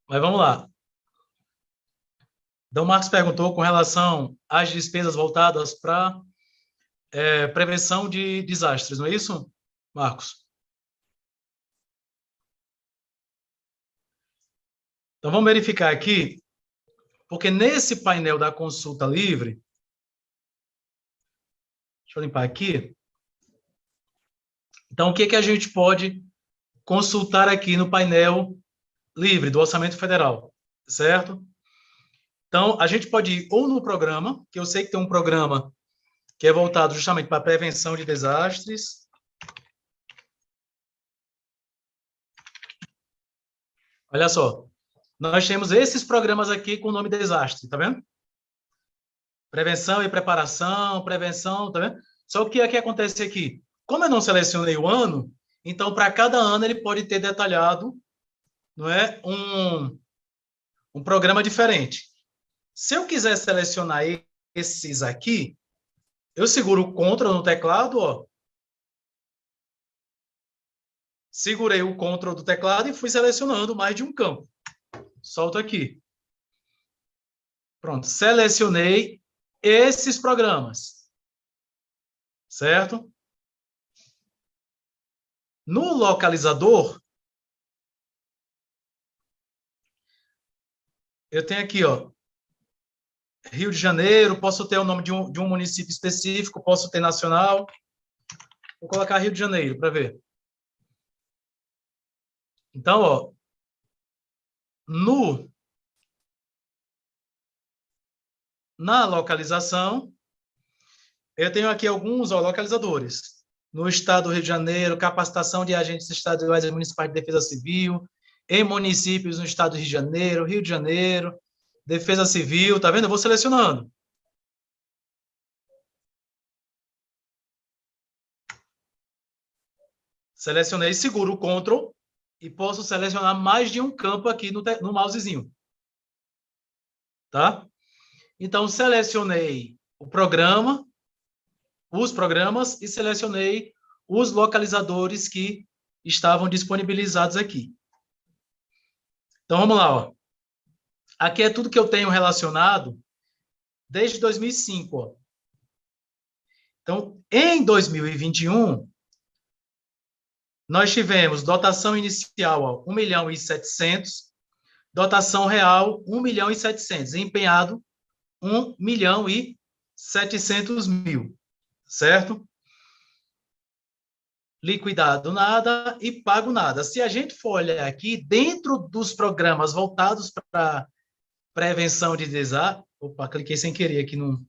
Mas vamos lá. Então, o Marcos perguntou com relação às despesas voltadas para prevenção de desastres, não é isso, Marcos? Então, vamos verificar aqui, porque nesse painel da consulta livre, deixa eu limpar aqui. Então, o que a gente pode consultar aqui no painel livre do Orçamento Federal, certo? Então, a gente pode ir ou no programa, que eu sei que tem um programa que é voltado justamente para a prevenção de desastres. Olha só, nós temos esses programas aqui com o nome desastre, tá vendo? Prevenção e preparação, prevenção, tá vendo? Só que o que acontece aqui? Como eu não selecionei o ano, então para cada ano ele pode ter detalhado, não é, um programa diferente. Se eu quiser selecionar esses aqui, eu seguro o Ctrl no teclado, ó. Segurei o Ctrl do teclado e fui selecionando mais de um campo. Solto aqui. Pronto, selecionei esses programas. Certo? No localizador, eu tenho aqui, ó, Rio de Janeiro, posso ter o nome de um município específico, posso ter nacional. Vou colocar Rio de Janeiro para ver. Então, ó, na localização, eu tenho aqui alguns localizadores. No estado do Rio de Janeiro, capacitação de agentes estaduais e municipais de defesa civil, em municípios no estado do Rio de Janeiro, defesa civil, tá vendo? Eu vou selecionando. Selecionei, seguro o Ctrl e posso selecionar mais de um campo aqui no mousezinho. Tá? Então, selecionei o programa, os programas e selecionei os localizadores que estavam disponibilizados aqui. Então, vamos lá. Ó. Aqui é tudo que eu tenho relacionado desde 2005. Ó. Então, em 2021, nós tivemos dotação inicial, 1.700.000, dotação real, 1.700.000, empenhado, 1.700.000, certo? Liquidado nada e pago nada. Se a gente for olhar aqui, dentro dos programas voltados para prevenção de desastre... Opa, cliquei sem querer aqui no...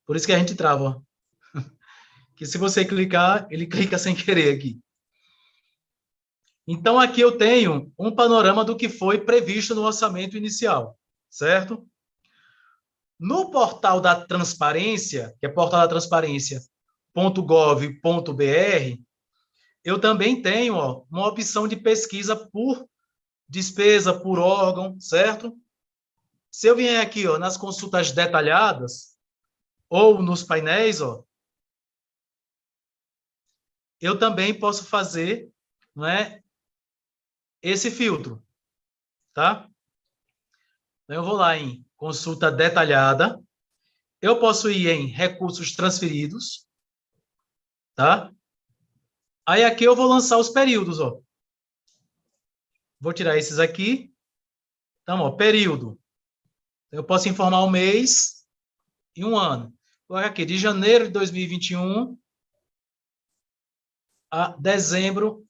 Por isso que a gente trava, ó. Que se você clicar, ele clica sem querer aqui. Então, aqui eu tenho um panorama do que foi previsto no orçamento inicial, certo? No portal da transparência, que é portaldatransparência.gov.br, eu também tenho uma opção de pesquisa por despesa, por órgão, certo? Se eu vier aqui nas consultas detalhadas, ou nos painéis, eu também posso fazer, não é, esse filtro, tá? Então, eu vou lá em consulta detalhada, eu posso ir em recursos transferidos, tá? Aí aqui eu vou lançar os períodos, ó. Vou tirar esses aqui. Então, ó, período. Eu posso informar um mês e um ano. Vou aqui, de janeiro de 2021 a dezembro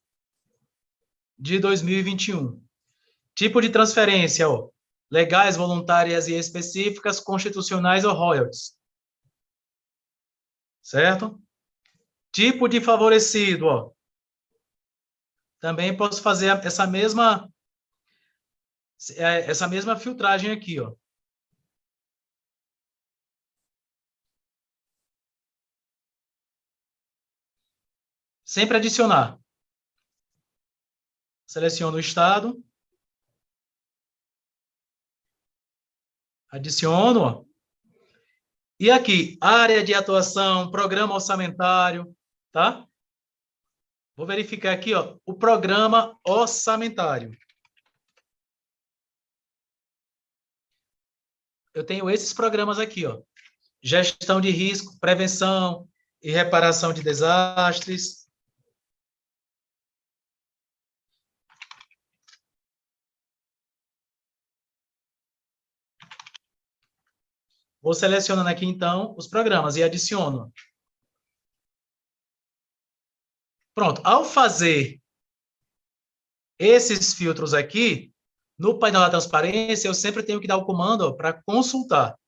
de 2021. Tipo de transferência, ó. Legais, voluntárias e específicas, constitucionais ou royalties. Certo? Tipo de favorecido, ó. Também posso fazer essa mesma filtragem aqui, ó. Sempre adicionar. Seleciono o estado. Adiciono, ó. E aqui, área de atuação, programa orçamentário, tá? Vou verificar aqui, ó, o programa orçamentário. eu tenho esses programas aqui, ó. Gestão de risco, prevenção e reparação de desastres. Vou selecionando aqui, então, os programas e adiciono. Pronto. Ao fazer esses filtros aqui, no painel da transparência, eu sempre tenho que dar o comando para consultar.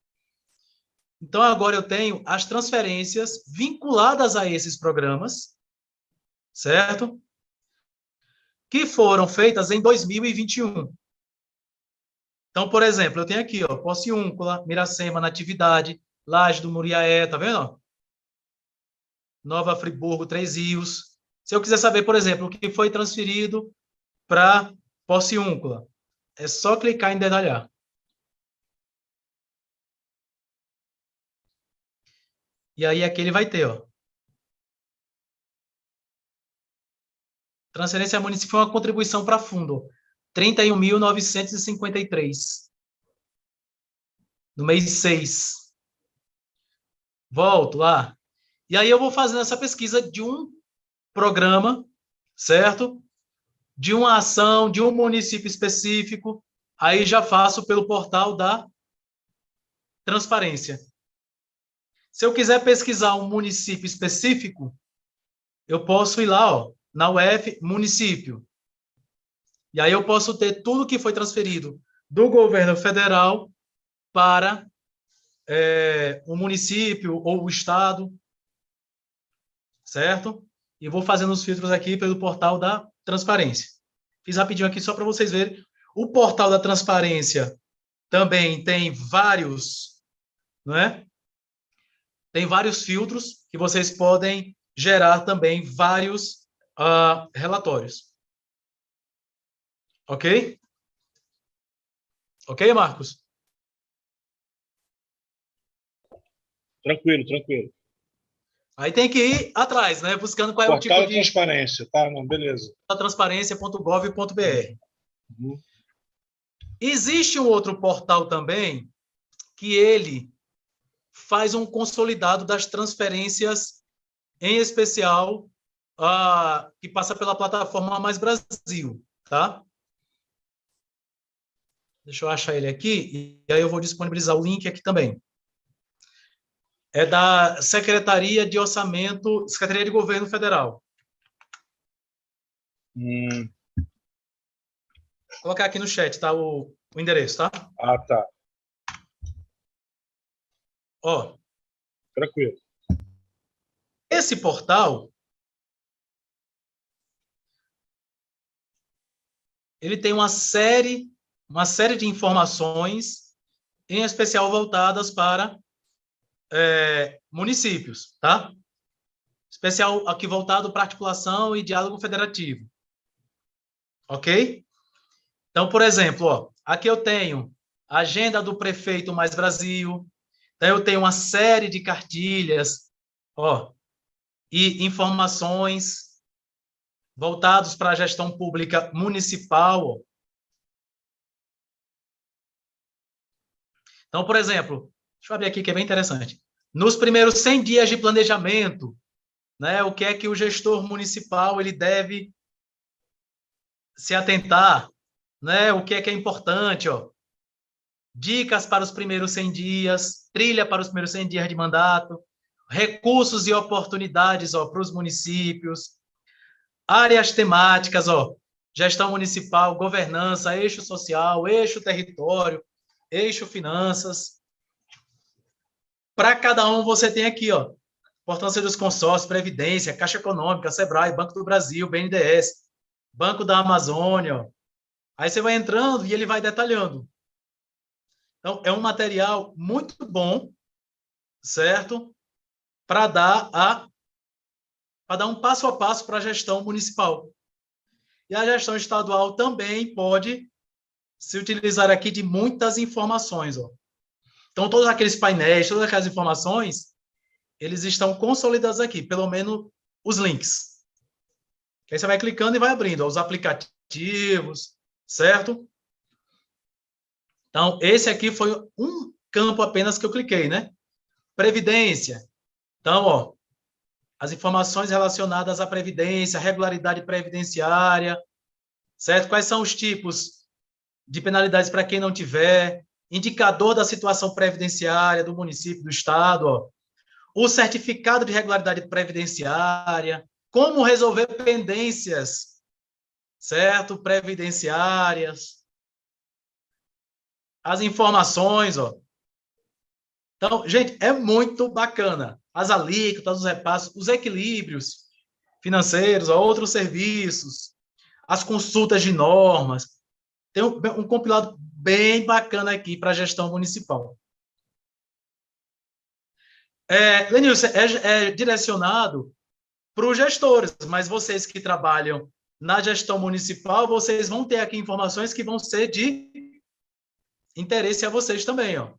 Então, agora eu tenho as transferências vinculadas a esses programas, certo? Que foram feitas em 2021. Então, por exemplo, eu tenho aqui, ó, Pociúncula, Miracema, Natividade, Laje do Muriaé, tá vendo? Nova Friburgo, Três Rios. Se eu quiser saber, por exemplo, o que foi transferido para Pociúncula, é só clicar em detalhar. E aí aqui ele vai ter, ó. Transferência municipal foi uma contribuição para fundo, 31.953. No mês 6. Volto lá. E aí eu vou fazendo essa pesquisa de um programa, certo? De uma ação, de um município específico. Aí já faço pelo portal da transparência. Se eu quiser pesquisar um município específico, eu posso ir lá, ó, na UF, município. E aí eu posso ter tudo que foi transferido do governo federal para o município ou o estado, certo? E vou fazendo os filtros aqui pelo portal da transparência. Fiz rapidinho aqui só para vocês verem. O portal da transparência também tem vários, não é? Tem vários filtros que vocês podem gerar também vários relatórios. Ok? Ok, Marcos? Tranquilo, tranquilo. Aí tem que ir atrás, né? Buscando qual é o tipo Portal de... da transparência, tá? Não, beleza. transparência.gov.br. Uhum. Existe um outro portal também que ele faz um consolidado das transferências, em especial, que passa pela plataforma Mais Brasil, tá? Deixa eu achar ele aqui, e aí eu vou disponibilizar o link aqui também. É da Secretaria de Orçamento, Secretaria de Governo Federal. Vou colocar aqui no chat, tá? O endereço, tá? Ah, tá. Ó. Tranquilo. Esse portal, ele tem uma série de informações, em especial voltadas para municípios, tá? Especial aqui voltado para articulação e diálogo federativo. Ok? Então, por exemplo, ó, aqui eu tenho a agenda do prefeito Mais Brasil, então eu tenho uma série de cartilhas, ó, e informações voltados para a gestão pública municipal. Ó. Então, por exemplo, deixa eu abrir aqui que é bem interessante. Nos primeiros 100 dias de planejamento, né, o que é que o gestor municipal ele deve se atentar, né, o que é importante, ó. Dicas para os primeiros 100 dias, trilha para os primeiros 100 dias de mandato, recursos e oportunidades, ó, para os municípios, áreas temáticas, ó, gestão municipal, governança, eixo social, eixo território, eixo finanças. Para cada um você tem aqui, ó, importância dos consórcios, Previdência, Caixa Econômica, Sebrae, Banco do Brasil, BNDES, Banco da Amazônia. Ó. Aí você vai entrando e ele vai detalhando. Então, é um material muito bom, certo? Para dar um passo a passo para a gestão municipal. E a gestão estadual também pode se utilizar aqui de muitas informações. Ó. Então, todos aqueles painéis, todas aquelas informações, eles estão consolidados aqui, pelo menos os links. Aí você vai clicando e vai abrindo ó, os aplicativos, certo? Então, esse aqui foi um campo apenas que eu cliquei, né? Previdência. Então, ó, as informações relacionadas à previdência, regularidade previdenciária, certo? Quais são os tipos de penalidades para quem não tiver, indicador da situação previdenciária do município, do estado, ó, o certificado de regularidade previdenciária, como resolver pendências, certo? Previdenciárias, as informações, ó. Então, gente, é muito bacana. As alíquotas, os repassos, os equilíbrios financeiros, ó, outros serviços, as consultas de normas. Tem um compilado bem bacana aqui para a gestão municipal. Lenilson, é direcionado para os gestores, mas vocês que trabalham na gestão municipal, vocês vão ter aqui informações que vão ser de interesse a vocês também, ó.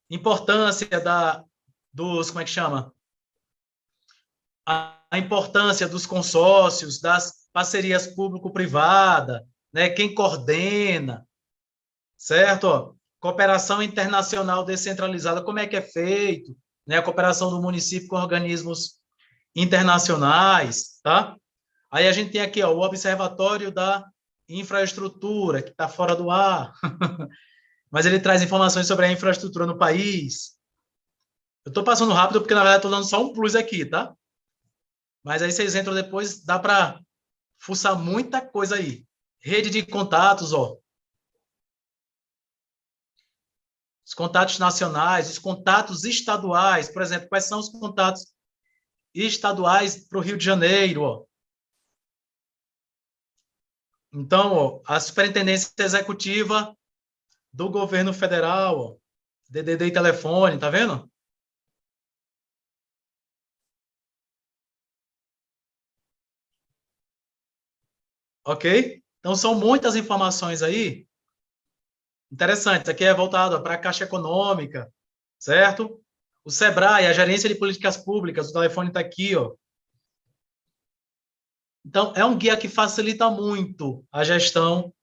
Importância dos, como é que chama? A importância dos consórcios, das parcerias público-privada, né? Quem coordena, certo? Ó, cooperação internacional descentralizada, como é que é feito, né? A cooperação do município com organismos internacionais, tá? Aí a gente tem aqui, ó, o Observatório da Infraestrutura, que está fora do ar, mas ele traz informações sobre a infraestrutura no país. Eu estou passando rápido porque, na verdade, estou dando só um plus aqui, tá? Mas aí vocês entram depois, dá para fuçar muita coisa aí. Rede de contatos, ó. Os contatos nacionais, os contatos estaduais, por exemplo, quais são os contatos estaduais para o Rio de Janeiro, ó. Então, ó, a Superintendência Executiva do Governo Federal, ó, DDD e telefone, tá vendo? Ok? Então, são muitas informações aí interessantes. Aqui é voltado para a Caixa Econômica, certo? O SEBRAE, a Gerência de Políticas Públicas, o telefone está aqui, ó. Então, é um guia que facilita muito a gestão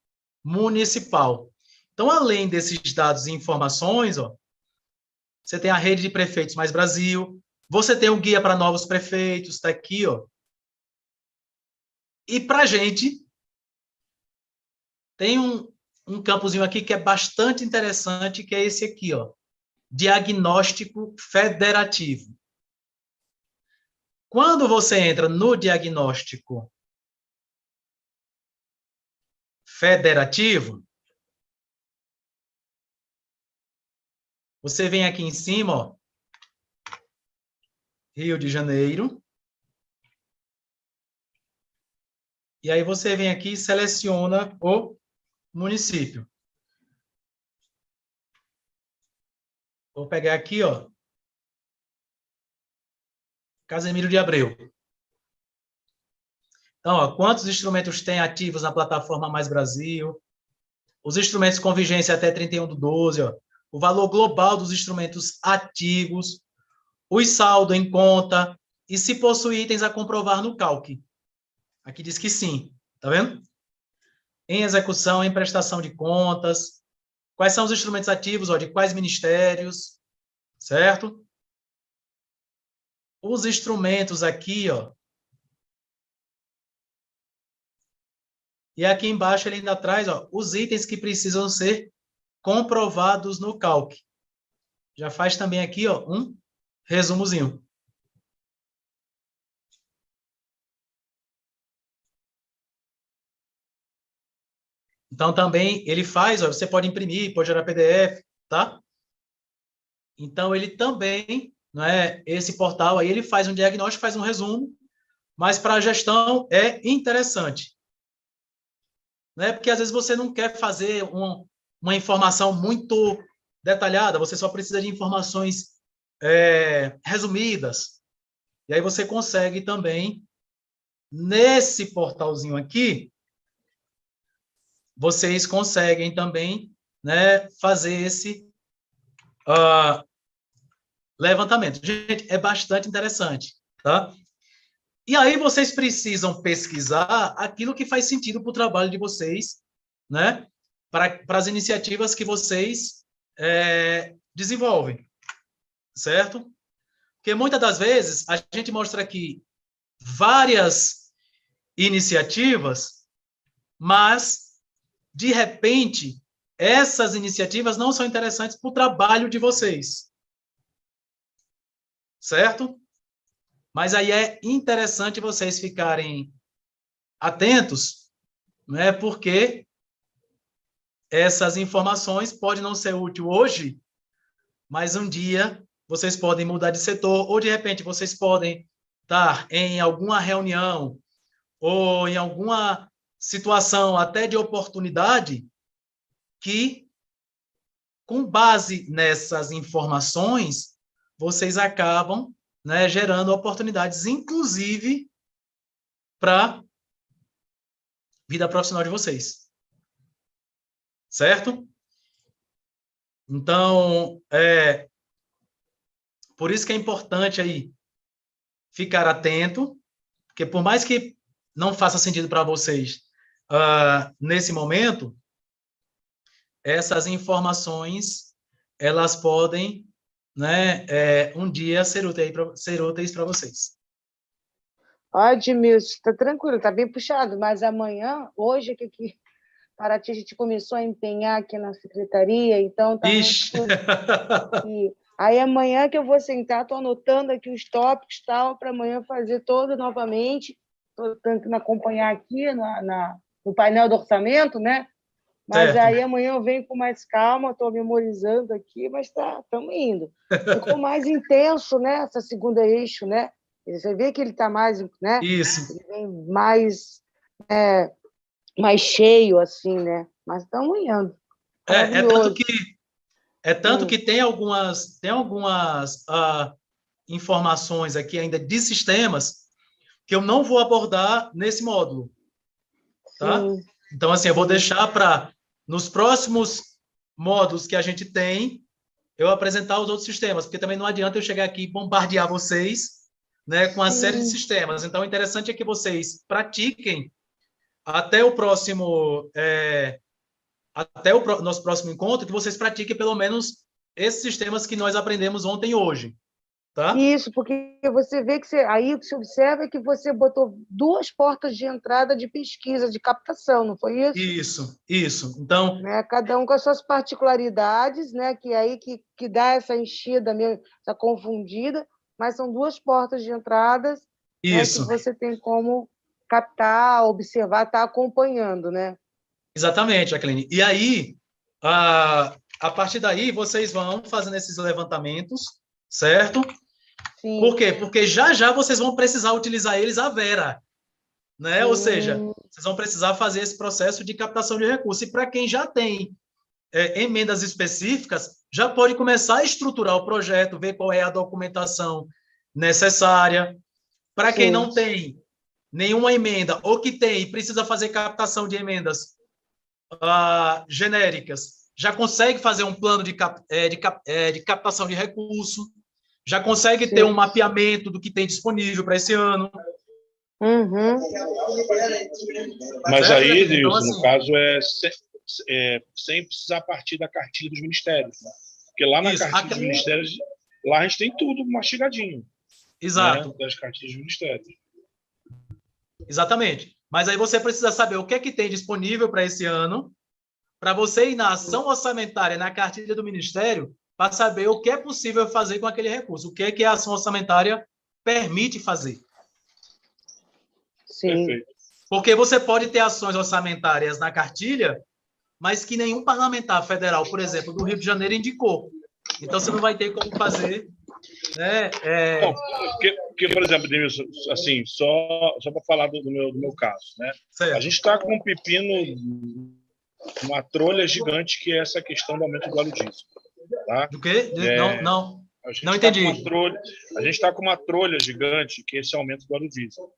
municipal. Então, além desses dados e informações, ó, você tem a rede de prefeitos Mais Brasil, você tem um guia para novos prefeitos, está aqui, ó. E para a gente, tem um campozinho aqui que é bastante interessante, que é esse aqui, ó. Diagnóstico federativo. Quando você entra no diagnóstico federativo, você vem aqui em cima, ó, Rio de Janeiro, e aí você vem aqui e seleciona o município. Vou pegar aqui, ó, Casemiro de Abreu. Então, ó, quantos instrumentos tem ativos na plataforma Mais Brasil? Os instrumentos com vigência até 31/12, ó, o valor global dos instrumentos ativos, os saldo em conta e se possui itens a comprovar no CALC. Aqui diz que sim, tá vendo? Em execução, em prestação de contas, quais são os instrumentos ativos, ó, de quais ministérios, certo? Os instrumentos aqui, ó. E aqui embaixo ele ainda traz, ó, os itens que precisam ser comprovados no CALC. Já faz também aqui, ó, um resumozinho. Então, também ele faz, ó, você pode imprimir, pode gerar PDF, tá? Então, ele também, não é, esse portal aí, ele faz um diagnóstico, faz um resumo, mas para a gestão é interessante. Né? Porque às vezes você não quer fazer uma informação muito detalhada, você só precisa de informações resumidas. E aí você consegue também, nesse portalzinho aqui, vocês conseguem também, né, fazer esse levantamento. Gente, é bastante interessante, tá? E aí vocês precisam pesquisar aquilo que faz sentido para o trabalho de vocês, né? para as iniciativas que vocês desenvolvem, certo? Porque muitas das vezes a gente mostra aqui várias iniciativas, mas, de repente, essas iniciativas não são interessantes para o trabalho de vocês, certo? Mas aí é interessante vocês ficarem atentos, né? Porque essas informações podem não ser úteis hoje, mas um dia vocês podem mudar de setor, ou de repente vocês podem estar em alguma reunião ou em alguma situação até de oportunidade que, com base nessas informações, vocês acabam, né, gerando oportunidades, inclusive para vida profissional de vocês. Certo? Então, por isso que é importante aí ficar atento, porque por mais que não faça sentido para vocês nesse momento, essas informações, elas podem, né, um dia ser úteis para vocês. Ó, Edmilson, está tranquilo, está bem puxado, mas amanhã, hoje, que Paraty a gente começou a empenhar aqui na secretaria, então está Ixi! Aí amanhã que eu vou sentar, estou anotando aqui os tópicos tal, para amanhã fazer todo novamente, estou tentando acompanhar aqui no painel do orçamento, né? Mas Certo. aí amanhã eu venho com mais calma, estou memorizando aqui, mas estamos indo. Ficou mais intenso, né? Essa segunda eixo, né? Você vê que ele está mais, né? Isso. Ele vem mais cheio, assim, né? Mas estamos indo. Tanto que tem algumas informações aqui ainda de sistemas que eu não vou abordar nesse módulo, tá? Sim. Então, assim, eu vou deixar para, nos próximos módulos que a gente tem, eu apresentar os outros sistemas, porque também não adianta eu chegar aqui e bombardear vocês, né, com a série de sistemas. Então, o interessante é que vocês pratiquem até o próximo nosso próximo encontro, que vocês pratiquem pelo menos esses sistemas que nós aprendemos ontem e hoje, tá? Isso, porque você vê que aí o que se observa é que você botou 2 portas de entrada de pesquisa, de captação, não foi isso? Isso. Então, né? Cada um com as suas particularidades, né? Que é aí que dá essa enchida mesmo, essa confundida, mas são 2 portas de entradas, né, que você tem como captar, observar, estar acompanhando, né? Exatamente, Jacqueline. E aí, a partir daí, vocês vão fazendo esses levantamentos, certo? Sim. Por quê? Porque já vocês vão precisar utilizar eles à vera, né? Ou seja, vocês vão precisar fazer esse processo de captação de recursos. E para quem já tem emendas específicas, já pode começar a estruturar o projeto, ver qual é a documentação necessária. Para quem não tem nenhuma emenda, ou que tem e precisa fazer captação de emendas genéricas, já consegue fazer um plano de captação de recurso, já consegue ter um mapeamento do que tem disponível para esse ano. Mas certo, aí, então, isso, assim, no caso, sem precisar partir da cartilha dos ministérios. Né? Porque lá na cartilha dos ministérios, lá a gente tem tudo mastigadinho. Exato. Né? Das cartilhas dos ministérios. Exatamente. Mas aí você precisa saber o que é que tem disponível para esse ano, para você ir na ação orçamentária, na cartilha do Ministério, para saber o que é possível fazer com aquele recurso, o que é que a ação orçamentária permite fazer. Sim. Perfeito. Porque você pode ter ações orçamentárias na cartilha, mas que nenhum parlamentar federal, por exemplo, do Rio de Janeiro indicou. Então, você não vai ter como fazer... né? Não, porque, por exemplo, Denilson, assim, só para falar do meu caso, né? Certo. A gente está com um pepino, uma trolha gigante, que é essa questão do aumento do óleo diesel. Tá? Do quê? Não entendi. A gente está com uma trolha gigante, que é esse aumento do óleo diesel.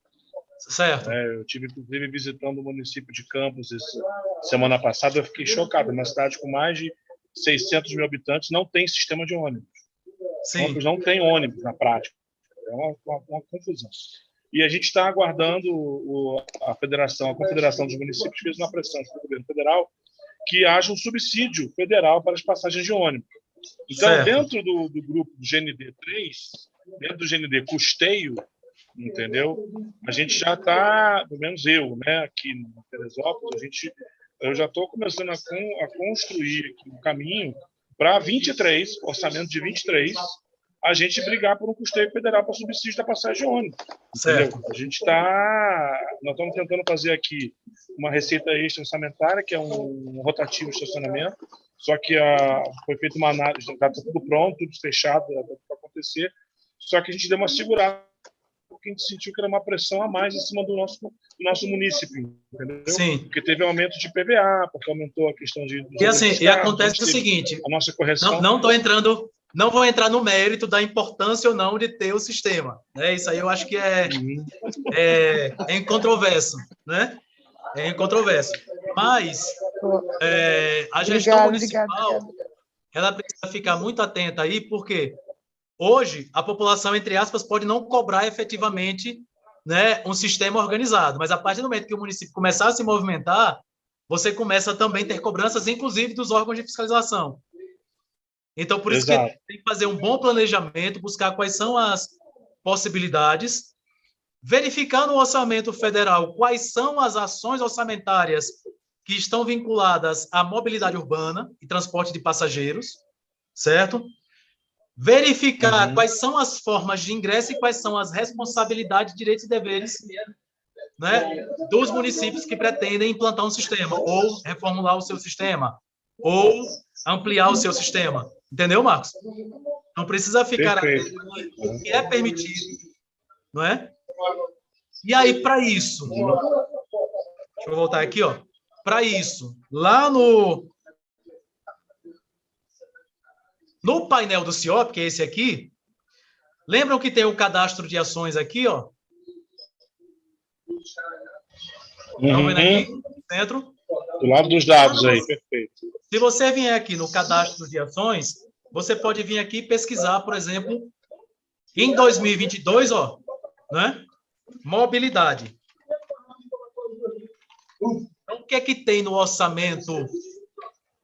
Certo. Eu tive, inclusive, visitando o município de Campos semana passada, eu fiquei chocado. Uma cidade com mais de 600 mil habitantes não tem sistema de ônibus. Sim. Campos não tem ônibus na prática. É uma confusão. E a gente está aguardando a Confederação dos Municípios fez uma pressão para o governo federal que haja um subsídio federal para as passagens de ônibus. Então, Certo. dentro do grupo do GND3, dentro do GND Custeio, entendeu? A gente já está, pelo menos eu, né, aqui no Teresópolis, eu já estou começando a construir aqui um caminho para 23, orçamento de 23, a gente brigar por um custeio federal para subsídio da passagem de ônibus. Entendeu? Certo. Nós estamos tentando fazer aqui uma receita extra orçamentária, que é um rotativo de estacionamento, só que foi feita uma análise, está tudo pronto, tudo fechado para acontecer, só que a gente deu uma segurada, porque a gente sentiu que era uma pressão a mais em cima do nosso município, entendeu? Sim. Porque teve aumento de PVA, porque aumentou a questão de... E assim, e acontece o seguinte, a nossa correção... Não vou entrar no mérito da importância ou não de ter o sistema, né? Isso aí eu acho que é incontroverso, né? É incontroverso. Mas a gestão municipal, ela precisa ficar muito atenta aí, porque hoje a população, entre aspas, pode não cobrar efetivamente, né, um sistema organizado, mas a partir do momento que o município começar a se movimentar, você começa também a ter cobranças, inclusive dos órgãos de fiscalização. Então, por isso Exato. que tem que fazer um bom planejamento, buscar quais são as possibilidades, verificar no orçamento federal quais são as ações orçamentárias que estão vinculadas à mobilidade urbana e transporte de passageiros, certo? Verificar quais são as formas de ingresso e quais são as responsabilidades, direitos e deveres, né, dos municípios que pretendem implantar um sistema, ou reformular o seu sistema, ou ampliar o seu sistema. Entendeu, Marcos? Não precisa ficar atento o que é permitido, não é? E aí, para isso, deixa eu voltar aqui, ó. Para isso, lá no painel do CIOP, que é esse aqui, lembram que tem o cadastro de ações aqui, ó? Estão vendo aqui no centro? Do lado dos dados aí, perfeito. Se você vier aqui no cadastro de ações, você pode vir aqui pesquisar, por exemplo, em 2022, ó, né? Mobilidade. Então, o que é que tem no orçamento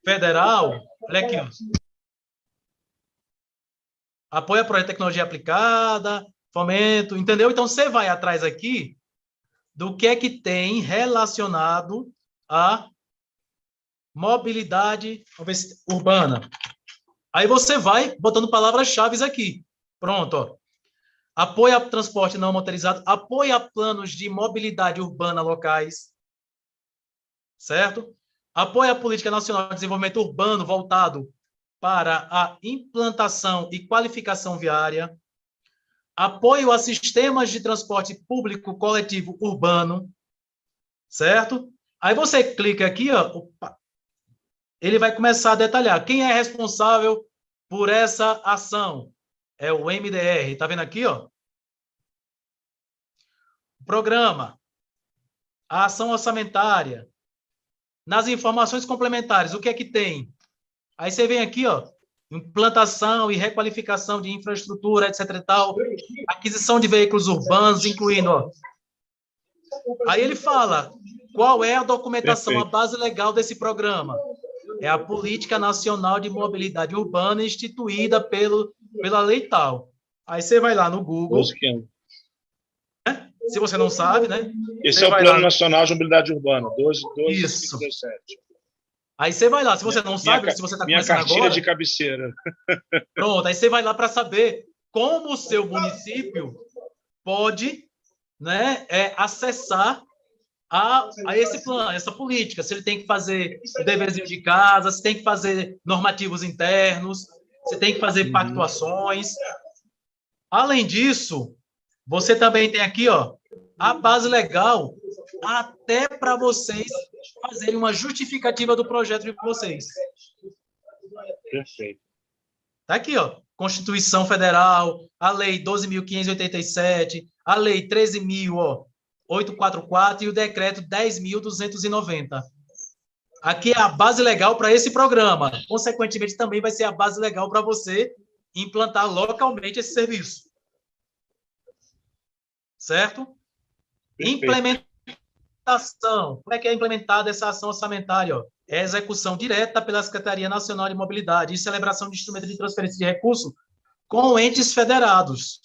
federal? Olha aqui, ó. Apoio a projeto de tecnologia aplicada, fomento, entendeu? Então, você vai atrás aqui do que é que tem relacionado à mobilidade urbana. Aí você vai botando palavras-chave aqui. Pronto, ó. Apoio a transporte não motorizado, apoio a planos de mobilidade urbana locais, certo? Apoio à Política Nacional de Desenvolvimento Urbano voltado para a implantação e qualificação viária, apoio a sistemas de transporte público coletivo urbano, certo? Aí você clica aqui, ó, opa, ele vai começar a detalhar quem é responsável por essa ação. É o MDR, tá vendo aqui, ó? Programa, a ação orçamentária, nas informações complementares, o que é que tem? Aí você vem aqui, ó, implantação e requalificação de infraestrutura, etc e tal, aquisição de veículos urbanos, incluindo, ó. Aí ele fala qual é a documentação, a base legal desse programa. É a Política Nacional de Mobilidade Urbana instituída pela lei tal. Aí você vai lá no Google. Né? Se você não sabe, né? Esse é o Plano Nacional de Mobilidade Urbana, 12.527. Isso. Aí você vai lá, se você não sabe, se você está começando agora... Minha cartilha de cabeceira. Pronto, aí você vai lá para saber como o seu município pode, né, acessar a esse plano, essa política. Se ele tem que fazer o deverzinho de casa, se tem que fazer normativos internos, se tem que fazer pactuações. Além disso, você também tem aqui, ó, a base legal até para vocês fazerem uma justificativa do projeto de vocês. Perfeito. Tá aqui, ó, Constituição Federal, a Lei 12.587, a Lei 13.844 e o Decreto 10.290. Aqui é a base legal para esse programa. Consequentemente, também vai ser a base legal para você implantar localmente esse serviço. Certo? Perfeito. Implementação. Como é que é implementada essa ação orçamentária? Ó? é execução direta pela Secretaria Nacional de Mobilidade e celebração de instrumento de transferência de recursos com entes federados.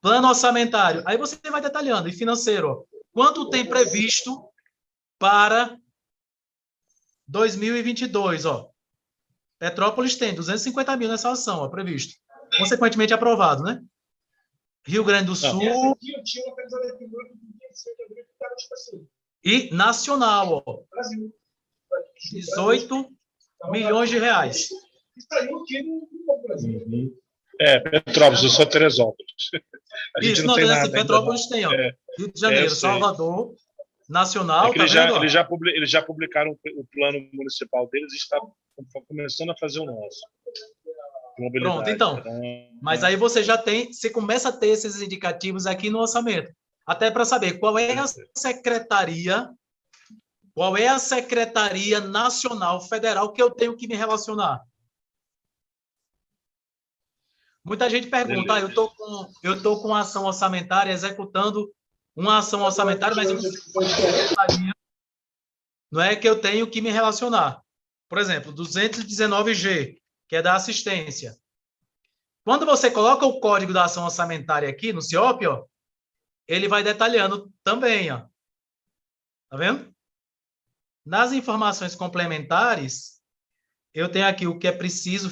Plano orçamentário. Aí você vai detalhando. E financeiro, ó, quanto tem previsto para 2022, ó. Petrópolis tem 250 mil nessa ação, ó, previsto. Consequentemente aprovado, né? Rio Grande do Sul. E nacional, ó. 18 milhões de reais. Petrópolis, eu sou Teresópolis. Isso, não, tem nada, assim, Petrópolis tem, ó. Rio de Janeiro, Salvador, nacional, tá vendo? Eles já publicaram o plano municipal deles e estão começando a fazer o nosso. Pronto, então. Mas aí você já tem, você começa a ter esses indicativos aqui no orçamento. Até para saber qual é a secretaria nacional, federal, que eu tenho que me relacionar. Muita gente pergunta, eu tô com ação orçamentária, executando uma ação orçamentária, mas eu não é que eu tenho que me relacionar. Por exemplo, 219G, que é da assistência. Quando você coloca o código da ação orçamentária aqui no CIOP, ó, ele vai detalhando também, ó. Tá vendo? Nas informações complementares, eu tenho aqui o que é preciso,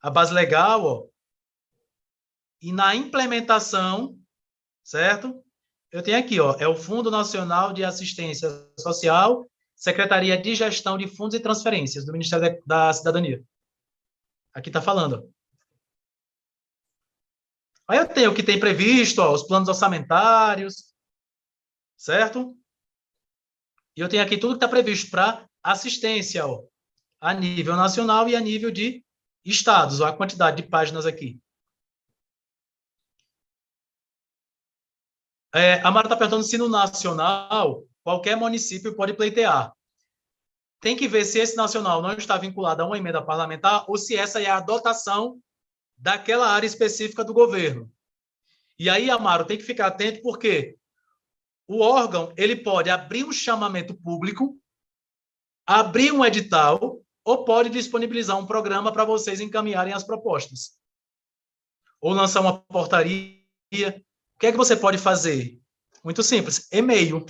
a base legal, ó, e na implementação, certo? Eu tenho aqui, ó, é o Fundo Nacional de Assistência Social, Secretaria de Gestão de Fundos e Transferências, do Ministério da Cidadania. Aqui está falando, ó. Aí eu tenho o que tem previsto, ó, os planos orçamentários, certo? E eu tenho aqui tudo que está previsto para assistência, ó, a nível nacional e a nível de estados, ó, a quantidade de páginas aqui. A Mara está perguntando se no nacional qualquer município pode pleitear. Tem que ver se esse nacional não está vinculado a uma emenda parlamentar ou se essa é a dotação daquela área específica do governo. E aí, Amaro, tem que ficar atento porque o órgão ele pode abrir um chamamento público, abrir um edital ou pode disponibilizar um programa para vocês encaminharem as propostas. Ou lançar uma portaria. O que é que você pode fazer? Muito simples, e-mail.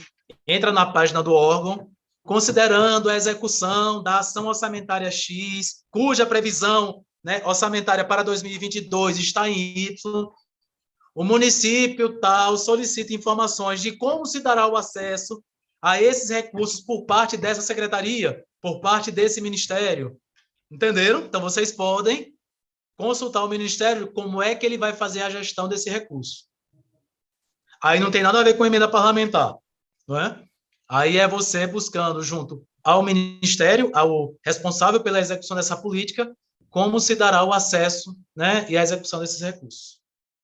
Entra na página do órgão, considerando a execução da ação orçamentária X, cuja previsão, né, orçamentária para 2022 está em Y, o município tal solicita informações de como se dará o acesso a esses recursos por parte dessa secretaria, por parte desse ministério. Entenderam? Então, vocês podem consultar o ministério como é que ele vai fazer a gestão desse recurso. Aí não tem nada a ver com emenda parlamentar, não é? Aí é você buscando junto ao ministério, ao responsável pela execução dessa política, como se dará o acesso, né, e a execução desses recursos.